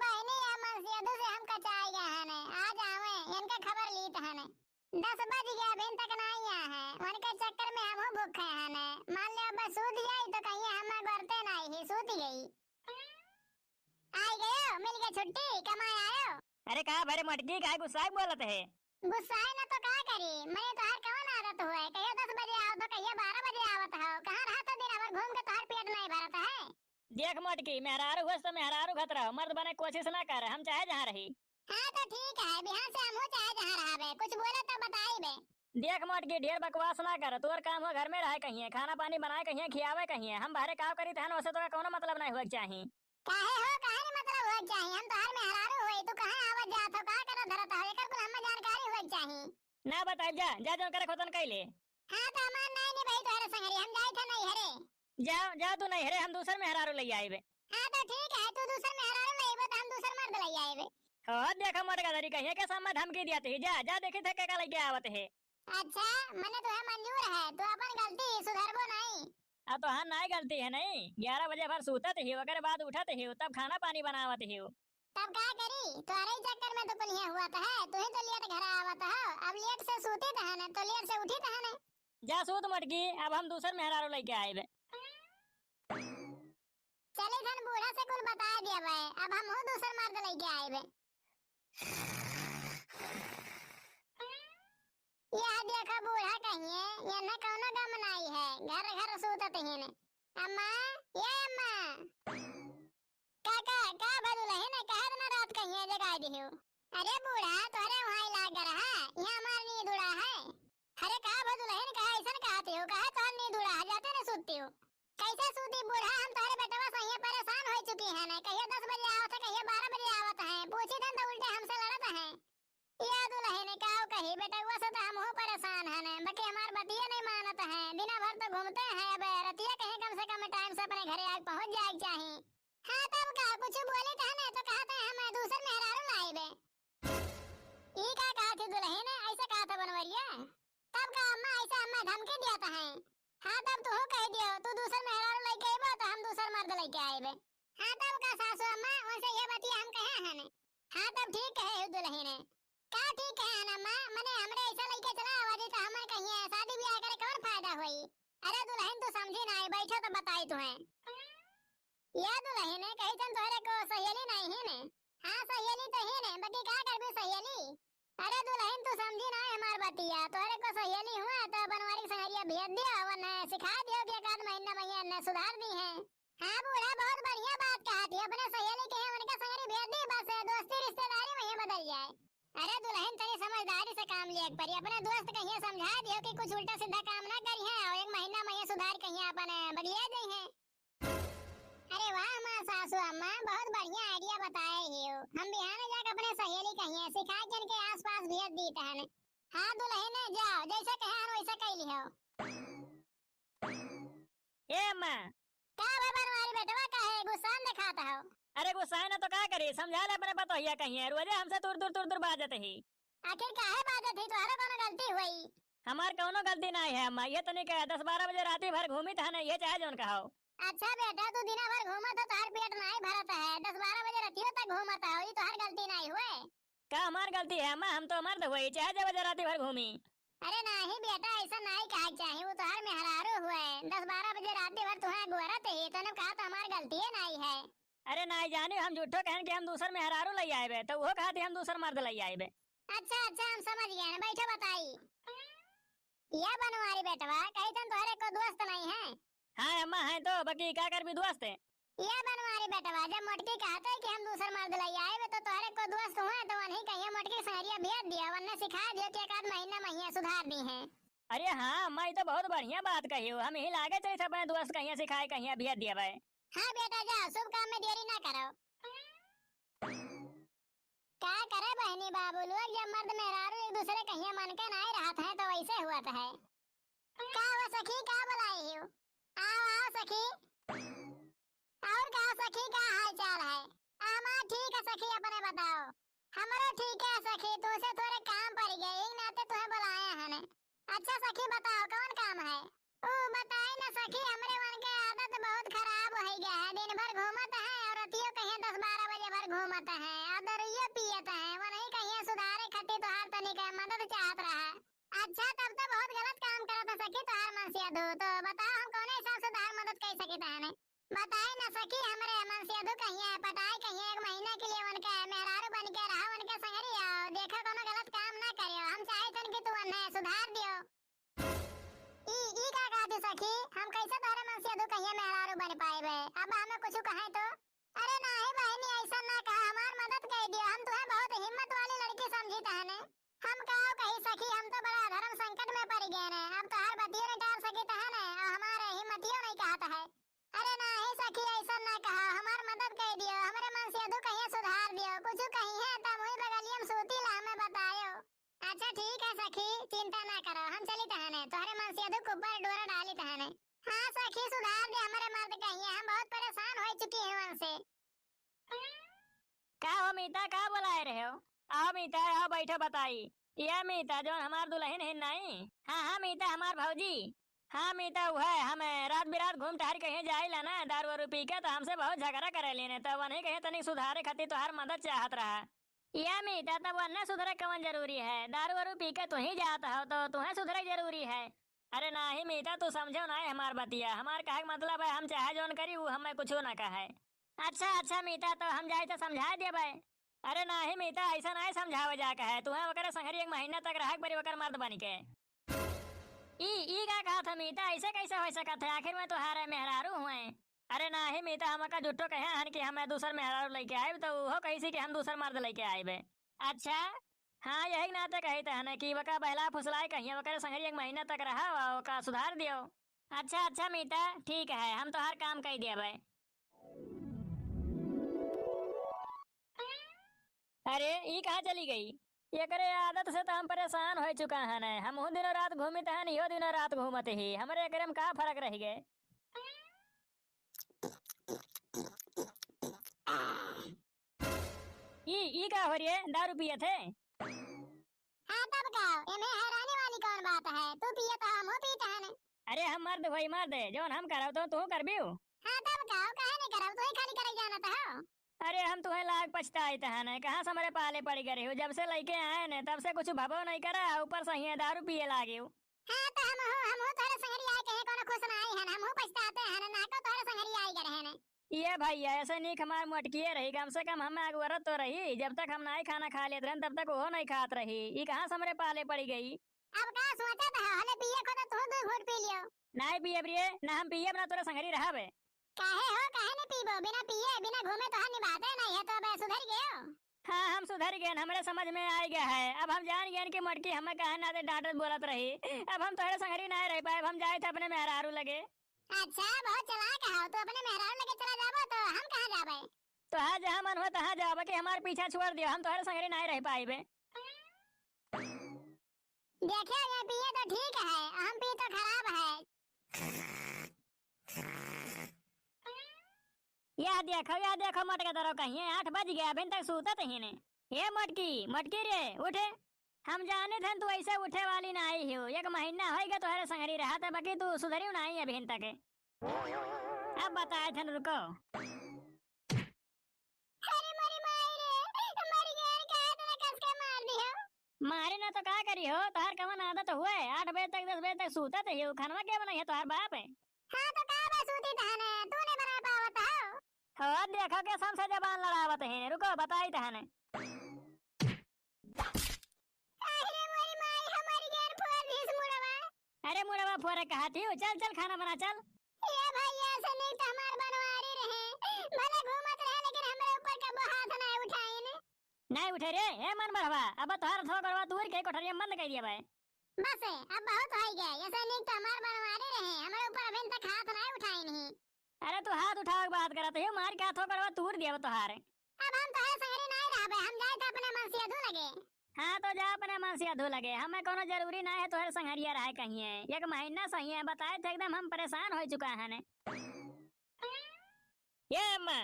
बहनी या मनसियदु से हम कचाई गए हने आज आवे इनका खबर लीत हने 10 बज गया अभी तक नहीं आया है उनके चक्कर में हम भूखे हने मान ले अब सूत जाई तो कहीं हम करते नहीं ही सूत गई आई गयो मिल गई छुट्टी कमाए आयो। अरे कहा भरे मटकी काय गुस्सा बोलत है। गुस्साए ना तो क्या करी मैं तो हर कौन आदत हुआ है कहियो 10 बजे आओ तो कहियो 12 बजे आवत हो कहां रहा तो दिन भर घूम के तो हर पेट नहीं भरता है। देख मटकी मेहरारू हुआ तो मेहरारू घत रहो मर्द बने कोशिश ना कर हम चाहे जहाँ रही। हाँ तो ठीक है बिहान से हम चाहे जहाँ रहा बे कुछ बोले तो बताई बे। देख मटकी ढेर बकवास ना कर तोर काम हो घर में रहे कहीं खाना पानी बनाए कहीं खियावे कहीं हम बाहरे काम करी तहन वैसे तो कोनो मतलब नहीं हुआ चाहिए। काहे हो काहे नहीं मतलब हो चाहिए हम तो हर में हरारू होई तू कहां आवत जात हो का कर धरत हो एकर कुल हम जानकारी हो चाहिए। ना बता जा जा जो करे खोतन कैले। हां तो हमार नहीं भाई तोहरे संगरी हम जाई थे नहीं हरे। जाओ जा तू नहीं हरे हम दूसर मेहरारू ले आएबे। हां तो ठीक है तू दूसर मेहरारू लेबो तो हम दूसर मर्द ले आएबे। हो देखा मटका दरी कहीं के सामने धमकी दियाते ही जा जा देखी थे का लेके आवत है। अच्छा मने तो है मंजूर है तू अपन गलती सुधरबो नहीं। अब तो हाँ नहीं गलती है नहीं 11 बजे भर सूतत ही ओकर बाद उठत ही तब खाना पानी बनावत ही तब क्या करी तुम्हारे ही चक्कर में तो पुलिया हुआ था है तू ही तो लेट घर आवत हो अब लेट से सूते तहने तो लेट से उठी तहने। जा सूत मटकी अब हम दूसर मेहरारू लेके आएबे। चले धन बूढ़ा से कुल बता दिया भाई अब हम हो दूसर मर्द लेके आएबे। यह देखो बूढ़ा कहिए ये न कोनो गम नहीं है घर घर सूतत ही ने। अम्मा ये अम्मा का बदल है ना कहा ना रात कहिए जगा दियो। अरे बूढ़ा तोरे वहां लाग रहा यहां हमार नींद उड़ा है। अरे का बदल है ना कहा ऐसा कहते हो कहा तो नींद उड़ा जाते ना सोती हो कैसे सूती बूढ़ा हम तोरे बेटवा से ये परेशान हो चुकी है ना कहिए 10 बजे आवत है कहिए 12 बजे आवत है पूछी धन तो उल्टे हमसे लड़त है। याद उलहे ने काओ कही बेटवा से तो हम हो परेशान है ना बाकी हमार बतिया नहीं मानत है दिन भर तो घूमते हैं अब रतिया कहीं कम से कम टाइम से अपने घरे आके पहुंच जाए चाहिए। हाँ तब का कुछ बोले थे ना तो कहते हैं हम दूसर मेहरारू लाएबे। ई का कहा थी दुल्हे ने ऐसा कहा था बनवरिया तब का अम्मा ऐसा हमें धमकी दिया था है। हाँ तब तू कह दियो तू दूसर मेहरारू लेके आइबो तो हम दूसर मर्द लेके आएबे। हाँ तब का सासू अम्मा वैसे ये बतिया हम कहे हैं ने। हाँ तब ठीक है दुल्हे ने का ठीक है ना अम्मा मने हमरे ऐसा लेके चला आवाज तो हमें कहिए शादी ब्याह करे कौन फायदा होई। अरे दुल्हन तू समझी ना बैठो तो बताई तुम्हें। या दुल्हन ने कही तन तोहरे को सहेली नहीं है ने। हाँ सहेली तो है ने बाकी का करबे सहेली। अरे दुल्हन तू समझी ना हमार बतिया तोहरे को सहेली हुआ तो बनवारी संगरिया भेज दियो वरना सिखा दियो कि एक आध महीना में ने सुधार दी है। हाँ बूढ़ा बहुत बढ़िया बात कहा थी अपने सहेली के उनका संगरी भेज दी बस दोस्ती रिश्तेदारी में बदल जाए। अरे दुल्हन तनी समझदारी से काम लिया परी अपने दोस्त कहिए समझा दियो कि कुछ उल्टा सीधा काम ना करी है और एक महीना में ये सुधार कहिए अपन बदलिया गई है। अरे वाह माँ सासू अम्मा बहुत बढ़िया आइडिया बताए ही हो हम बिहान जाकर अपने सहेली कहिए सिखा जन के आसपास भेज दी तहने। हाँ दुल्हन जाओ जैसा कहे वैसा कह लियो। ए अम्मा का बनवारी बेटवा काहे गुस्सा दिखाता हो। अरे गुस्सा है ना तो क्या करे समझा ले अपने बतोहिया कहीं रोजे हमसे दूर बाजत ही। आखिर काहे बाजत ही तुम्हारा कोनो गलती हुई। हमार कोनो गलती नहीं है अम्मा ये तो नहीं कहा 10-12 बजे राती भर घूमी था ना ये चाहे जोन कहो। अच्छा बेटा तू दिन भर घूमत तो हर पेट नहीं भरत है 10-12 बजे रातियों तक घूमत है ये तो हर गलती नहीं हुए। का हमार गलती है अम्मा हम तो मर्द हुए चाहे 6 बजे राती भर घूमी। अरे नहीं बेटा ऐसा नहीं कहा चाहिए वो तो हर में हरारू हुए 10-12 बजे राती भर तुम्हें गोरत ही तो कहा तो हमारी गलती है नहीं है। अरे नहीं जानी हम झूठो कहन के हम दूसर मेहरारू ले आएबे तो वो कहती हम दूसर मर्द ले आएबे। अच्छा हम समझ गए ना बैठो बताई। यह बनवारी बेटवा कहीं तुम तुम्हारे को दोस्त नहीं है। हाँ अम्मा है तो बाकी क्या कर भी दोस्त है। यह बनवारी बेटवा जब मोटकी कहते है कि हम दूसर मर्द ले आए तो तुम्हारे को दोस्त हुए तो वही कहिए मोटकी सहरिया भेज दिया वरना सिखा दिया कि एक आध महीना में सुधार दी है। अरे हाँ अम्मा ये तो बहुत बढ़िया बात कही हो हम यही लागे थे अपने दोस्त कहीं सिखाए कहीं भेज दिया भाई। हाँ बेटा जाओ शुभ काम में देरी ना करो। क्या करे बहनी बाबू लोग जब मर्द मेहरारू एक दूसरे कहीं मन के नहीं रहा था तो वैसे हुआ है। क्या वो सखी क्या बुलाई हो। आओ सखी और क्या सखी का हाल चाल है। आमा ठीक है सखी अपने बताओ। हमारा ठीक है सखी तुझसे थोड़े काम पड़ गए एक नाते तुम्हें बुलाया है ने। अच्छा सखी बताओ कौन काम है। ओ बताए ना सखी हमरे मन के आदत बहुत खराब हो गया है दिन भर घूमत है और रतियों कहीं 10-12 बजे भर घूमत है और दरुइया पियत है, वो नहीं कहिए सुधारे खट्टी तोहार तनिक मदद चाहत रहा। अच्छा तब तो बहुत गलत काम करत है सखी तोहार मनसिया दू। तो बताओ हम कौन हिसाब से तोहार मदद कर सकी ताने? बताई ना सकी हमरे मनसिया दू कहिए पटाई कहिए 1 महीने के लिए उनके मेहरारू बन के रहा उनके संगरी आओ। देखो कोनो गलत काम ना करियो, हम चाहे तन कि तू उन्हें सुधार दियो। ई का कहती सखी हम कैसे तोहरे मनसिया दू कहिए मेहरारू बन पाएबे? अब हमें कुछ कहे तो? अरे नहीं बहनी ऐसा ना कहा, हमार मदद कर दियो। हम तुम्हें बहुत हिम्मत वाली लड़की समझी तहने। हम कहो कही सखी हम तो बड़ा धर्म संकट में पड़ गए ने। अब तो हर बतियों ने टाल सकी तहने और हमारे हिम्मतियों नहीं कहता है। अरे नहीं सखी ऐसा ना कहा, हमार मदद कर दियो, हमारे मन से दू कहिए सुधार दियो। कुछ कही है तब मुई बगलियम सूती ला हमें बतायो। अच्छा ठीक है सखी चिंता ना करो, हम चली तहने तोहरे मन से दू ऊपर डोरा डाली तहने। हाँ सखी सुधार दे हमारे मर्द कहिए, हम बहुत परेशान हो चुकी हैं उनसे। का हो मीता का बुलाए रहे हो? आओ मीता आओ बैठो बताई। ये मीता जो हमार दुल्हन है नहीं? हाँ हाँ मीता हमार भौजी। हाँ मीता वो है, हम रात बिरात घूम टहर कहीं जाइला ना दारू वारू पी के, तो हमसे बहुत झगड़ा करे लेने, तो वही कहे तनिक सुधारे खातिर तोहार मदद चाहत रहा। या मीता तब वन्ने सुधरे कवन जरूरी है? दारू वारू पी के तू ही जाता हो तो तुम्हें सुधरे जरूरी है। अरे नाही मीता तू समझो ना हमार बतिया, हमार कहे के मतलब है हम चाहे जोन करी वो हमें कुछ ना कहे। अच्छा अच्छा मीता तो हम जाए तो समझा देबे। अरे नाही मीता ऐसा नहीं समझावे जा कहे, तुम्हें वकर संगरी 1 महीना तक रह परी वकर मर्द बन के। ई का कहा था मीता ऐसे कैसे हो सकत है? आखिर में तोहारे मेहरारू हुए। अरे नाही मीता हम का जुट्टो कहे हन कि हमें दूसर मेहरारू लेके आए तो वो कैसी कि हम दूसर मर्द लेके आए। अच्छा हाँ यही नाते कही तहने कि वका बहला फुसलाए कहिए वकर संगरी 1 महीना तक रहा वका सुधार दियो। अच्छा अच्छा मीता ठीक है हम तो हर काम कही देबे। अरे ई कहाँ चली गई? ये करे आदत से तो हम परेशान हो चुका है। हम दिनों रात घूमते हैं यो दिनों रात घूमते ही हमारे करे में का फर्क रह गए? ई का हो रही है? दारू पिए थे? हाँ तब कहो इन्हें हैरानी वाली कौन बात है? तू पिए तो हम पीते हैं। अरे हम मर्द भाई मर्द जोन हम करो तो तू कर भी। हाँ तब कहो काहे नहीं करब, तू ही खाली करे जाना था। अरे हम तुम्हें लाग पछताई तहने कहाँ से हमारे पाले पड़ी गए हो? जब से लेके आए ने तब से कुछ भबो नहीं करा, ऊपर से ही दारू पिए लागे हो। हाँ तो हम थोड़े संगरी आए कहे कोनो खुश ना आई है, हम पछताते हैं ना को थोड़े संगरी आई करे हैं। ये भैया ऐसे नहीं हमार मटकिए रही, कम से कम हमें अगवरत तो रही। जब तक हम नहीं खाना खा लेते रहे तब तक वो नहीं खात रही। ये कहाँ से हमारे पाले पड़ी गई? अब का सोचा था हले पिए को तो तू 2 घूंट पी लियो। नहीं पिए प्रिय ना हम पिए ना तोरे संगरी रहाबे। काहे नहीं पीबो? बिना पिए बिना घूमे तो हम निभाते नहीं है, तो अब सुधर गए हो। हाँ हम सुधर गए, हमारे समझ में आ गया है। अब हम जान गए कि मटकी हमें कहे ना डांटत बोलत रही। अब हम तोरे संगरी नहीं रह पाए, हम जाए थे अपने मेहरारू लगे। अच्छा बहुत चालाक है, तो अपने मेहरारू लगे चला जाबो तो हम कहां जाबे? तो हाँ जहाँ मन हो तहाँ जाओ कि हमारे पीछा छोड़ दियो, हम तोरे संगरी नहीं रह पाए। देखिए ये पिए तो ठीक है, हम पी तो खराब है। या देखो मटका दरो कहीं 8 बज गया अभी तक सूतत ही ने। ये मटकी मटकी रे उठे। हम जाने थे तू ऐसे उठे वाली ना आई हो। 1 महीना होएगा तो हरे संगरी रहा था, बाकी तू सुधरी ना आई अभी तक। अब बताए थे रुको। अरे मरी माई रे, मरी गया काहे तने कस के मार दियो? मारे ना तो का करी हो? तोहर कवन आदत हुए 8 बजे तक 10 बजे तक सूतत ही हो। खानवा क्या बनाई है तोहर बाप है? हाँ तो का बसूती तहने तूने बना पावत हो। हो देखो के सबसे जबान लड़ावत है। रुको बताई तहने। अरे मरी माई हमारी गैर फोड़ दिस मुड़वा। अरे मुड़वा फोरे कहती हो, चल चल खाना बना चल। ये भैया से नहीं तो हमार बनवारी रहे, भले घूमत रहे लेकिन हमरे ऊपर कबो हाथ नहीं उठाई ने। नहीं उठे रे ए मन बरवा। अब तोहर थो करवा दूर के कोठरिया बंद कर दिया भाई। बस अब बहुत हो गया, ये से नहीं तो हमार बनवारी रहे, हमरे ऊपर अभी तक हाथ नहीं उठाई नहीं। अरे तू हाथ उठाओ के बात करत है, मार के हाथों करवा तूर दिया तोहार। अब हम तोहरे संगरी नहीं रहबे, हम जाए तो अपने मन से अधू लगे। हाँ तो जा अपने मन से अधू लगे, हमें कोनो जरूरी ना है तोहरे संगरिया रहे कहीं है। 1 महीना सही है बताए थे एकदम हम परेशान हो चुका है ने। ये अम्मा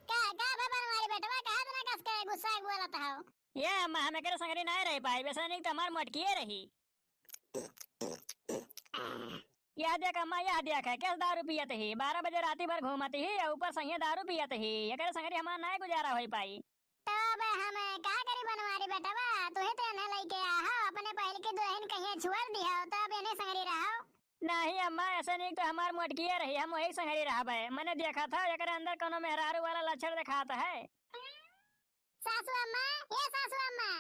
का बनवारी बेटवा कहा तना कस के गुस्सा बोलत हो? ये अम्मा हमें करे संगरी नहीं रह पाई, वैसे नहीं तो हमार मटकिए रही। यह देख अम्मा, यह देख है कैसे दारू पियत ही, 12 बजे राती भर घूमत ही और ऊपर सही दारू पियत ही। एकरे संगरी हमार ना गुजारा होई पाई। तो अब हम का करी बनवारी बेटवा, तुहे तो न लेके आहो अपने पहल के दुल्हन कहीं छुअर दिया तो अब इन्हें संगरी रहो। नहीं अम्मा, ऐसे नहीं तो हमार मोटकिए रही, हम वही संगरी रहबे। मैंने देखा था एकरे अंदर कोनो मेहरारू वाला लक्षण दिखाता है। सासू अम्मा, ये सासू अम्मा,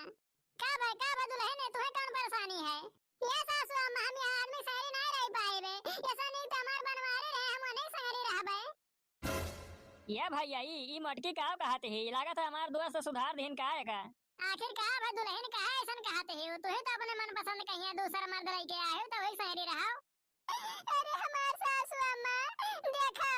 का भाई दुल्हन है, तुम्हें कौन परेशानी है? ये सासू अम्मा, हम यहाँ आदमी सही नहीं रह पाएबे, ऐसा नहीं तो हमार बनवारी रहे, हम नहीं सही रहबे। ये भैया ई मोटकी का कहते ही, लागत है हमार दोस्त सुधार दिन का है का। आखिर का भाई दुल्हन का है ऐसा कहते हो, तुहे तो अपने मन पसंद कहीं दूसरा मर्द लेके आए हो तो वही सही रहो। अरे हमार सासू अम्मा, देखो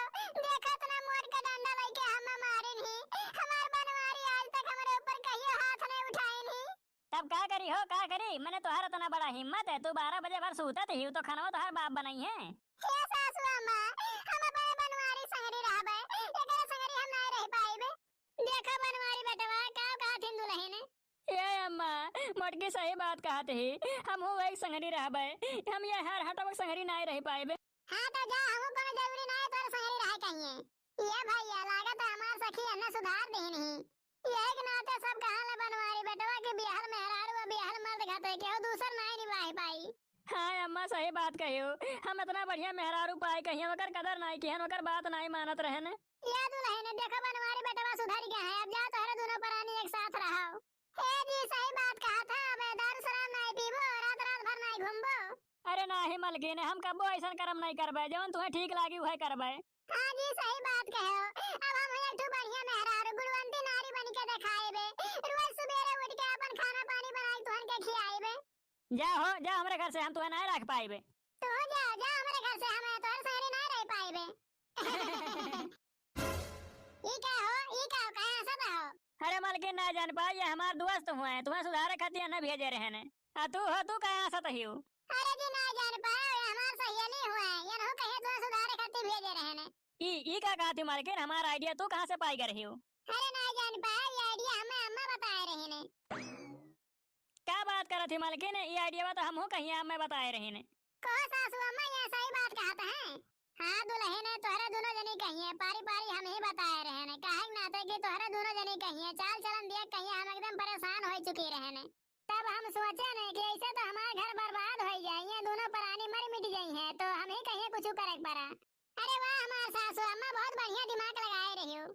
देखो तना मोट का डंडा लेके हम मारे नहीं, हमार बनवारी आज तक हमारे ऊपर कहीं हाथ नहीं उठाए नहीं। तब का करी हो, का करी? मैंने तुम्हारा इतना बड़ा हिम्मत है, तू 12 बजे भर सूतत ही तो खाना तुम्हार बाप बनाई है। हे सासू अम्मा, हम अपने बनवारी संगरी रहबे, एकरे संगरी हम नहीं रह पाएबे। देखो बनवारी बेटवा का कहथिन दुल्हन। ये अम्मा, मोटकी सही बात कहते ही, हम हो एक संगरी रहबे, हम ये हर हटवक संगरी नहीं रह पाएबे। हां तो जा, हमहु कोनो जरूरी नहीं तोर संगरी रह कहिए। ये भैया लागत है हमार सखी अन्ना सुधार दे नहीं। ये एक नाते सब कहां ले बनवारी बेटवा के बिहार मेहरारू बिहार मर्द घाते के दूसर नहीं निभाई पाई। हाँ अम्मा सही बात कहियो, हम इतना बढ़िया मेहरारू पाए कहीं ओकर कदर नहीं किहन, ओकर बात नहीं मानत रहन। या दुल्हन देखो बनवारी बेटवा सुधर गया है, अब जा तोहरे दोनों प्राणी एक साथ रहो। हे जी सही बात कहा था, अब दारू शराब नहीं पीबो, रात रात भर नहीं घूमबो। अरे नहीं मलकिन, हम कबो ऐसा कर्म नहीं करबे, जवन तुम्हें ठीक लागी वही करबे। हाँ जी सही बात कहो, अब हम एक ठो बढ़िया मेहरारू गुणवंती नारी बन के दिखाएबे, रोज सवेरे उठ के अपन खाना पानी बनाई तुहन के खियाएबे। जा हो जा हमरे घर से, हम तुम्हें नहीं रख पाएबे। तो जा जा हमारे घर से, हम तोहर संगरी नहीं रह पाएबे। ई का हो कहां से हो? अरे मलकिन ना जान पाई, ये हमार दोस्त हुए, तुम्हें सुधारे खातिर न भेजे रहे ने। तू कहाँ से तहियो? अरे जी ना जान पाओ, ये हमार सहेली हुए, ये नो कहे तो सुधारे खातिर भेजे रहे ने। ई का कहती मलकिन, हमारा आइडिया तू कहाँ से पाई कर रही हो? अरे ना जान पाओ, ये आइडिया हमें अम्मा बताए रही ने। क्या बात कर रही थी मलकिन? ये आइडिया तो हम कहीं हमें बताए रही ने। कहो सासू अम्मा, ये सही बात कहता है। हाँ दुल्हन तोहरा दोनों जनी कहिए, पारी पारी हम ही बताए रहे ने, काहे नाते कि तोहरा दोनों जनी कहिए, चाल चलन देख कहिए हम एकदम परेशान हो चुकी रहे ने। तब हम सोचे ने कि ऐसे तो हमारा घर बर्बाद हो जाए, दोनों प्राणी मर मिट जाई है, तो हम ही कहिए कुछ करे पड़ा। अरे वाह हमार सासू अम्मा, बहुत बढ़िया दिमाग लगाए रही हो।